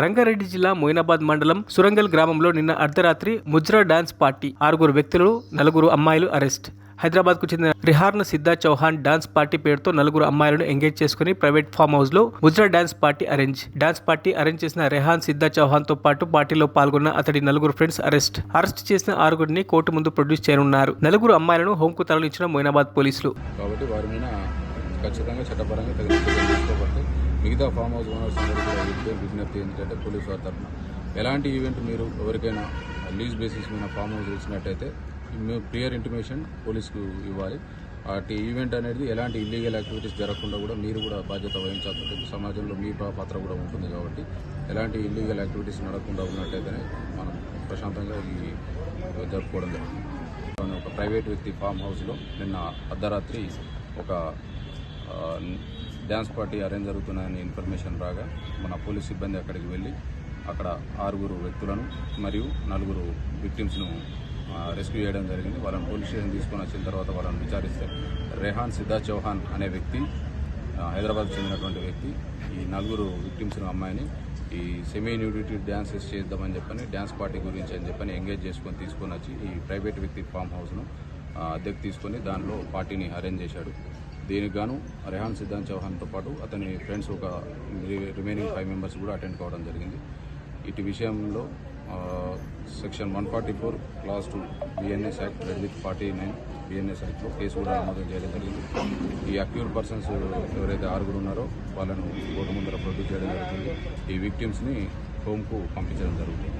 రంగారెడ్డి జిల్లా మొయినాబాద్ మండలం సురంగల్ గ్రామంలో నిన్న అర్ధరాత్రి ముజ్రా డాన్స్ పార్టీ 6 వ్యక్తులు 4 అమ్మాయిలు అరెస్ట్. హైదరాబాద్ కు చెందిన రిహార్న్ సిద్ధా చౌహాన్ డాన్స్ పార్టీ పేరుతో 4 అమ్మాయిలను ఎంగేజ్ చేసుకుని ప్రైవేట్ ఫామ్ హౌస్ లో ముజ్రా డాన్స్ పార్టీ అరేంజ్ చేసిన రిహాన్ సిద్ధా చౌహాన్ తో పాటు పార్టీలో పాల్గొన్న అతడి 4 ఫ్రెండ్స్ అరెస్ట్ చేసిన 6 కోర్టు ముందు ప్రొడ్యూస్ చేయనున్నారు. 4 అమ్మాయిలను హోమ్ కు తరలించిన మొయినాబాద్ పోలీసులు. కాబట్టి వారి మీద ఖచ్చితంగా చట్టపరంగా తగిన చర్యలు తీసుకోబట్టి మిగతా ఫామ్ హౌస్ ఓనర్స్ అందరికీ విజ్ఞప్తి ఏంటంటే పోలీసు వారి తరఫున ఎలాంటి ఈవెంట్ మీరు ఎవరికైనా లీజ్ బేసిస్ మీద ఫామ్ హౌస్ ఇచ్చినట్టయితే మేము క్లియర్ ఇంటిమేషన్ పోలీసుకు ఇవ్వాలి. వాటి ఈవెంట్ అనేది ఎలాంటి ఇల్లీగల్ యాక్టివిటీస్ జరగకుండా కూడా మీరు కూడా బాధ్యత వహించాల్సి ఉంటుంది. సమాజంలో మీ పాత్ర కూడా ఉంటుంది కాబట్టి ఎలాంటి ఇల్లీగల్ యాక్టివిటీస్ నడకుండా ఉన్నట్టయితేనే మనం ప్రశాంతంగా ఈ జరుపుకోవడం జరుగుతుంది. ఒక ప్రైవేట్ వ్యక్తి ఫామ్ హౌస్లో నిన్న అర్ధరాత్రి ఒక డ్యాన్స్ పార్టీ అరేంజ్ జరుగుతున్నాయని ఇన్ఫర్మేషన్ రాగా మన పోలీస్ సిబ్బంది అక్కడికి వెళ్ళి అక్కడ 6 వ్యక్తులను మరియు 4 విక్టిమ్స్ను రెస్క్యూ చేయడం జరిగింది. వాళ్ళని పోలీస్ స్టేషన్ తీసుకొని వచ్చిన తర్వాత వాళ్ళని విచారిస్తే రెహాన్ సిద్ధా చౌహాన్ అనే వ్యక్తి హైదరాబాద్కు చెందినటువంటి వ్యక్తి ఈ 4 విక్టిమ్స్ను అమ్మాయిని ఈ సెమీ న్యూడిటీ డ్యాన్సెస్ చేద్దామని చెప్పని డ్యాన్స్ పార్టీ గురించి అని చెప్పని ఎంగేజ్ తీసుకొని వచ్చి ఈ ప్రైవేట్ వ్యక్తి ఫామ్ హౌస్ను అద్దెకు తీసుకొని దానిలో పార్టీని అరేంజ్ చేశాడు. దీనికి గాను రెహాన్ సిద్ధా చౌహాన్తో పాటు అతని ఫ్రెండ్స్ ఒక రిమైనింగ్ 5 మెంబర్స్ కూడా అటెండ్ కావడం జరిగింది. ఇటు విషయంలో section 144 class 2 BNS act with 49 BNS యాక్ట్లో కేసు కూడా నమోదు చేయడం జరిగింది. ఈ అక్యూర్డ్ పర్సన్స్ ఎవరైతే 6 ఉన్నారో వాళ్ళను కోర్టు ముందర ప్రొడ్యూస్ చేయడం జరుగుతుంది. ఈ విక్టిమ్స్ని హోమ్కు పంపించడం జరుగుతుంది.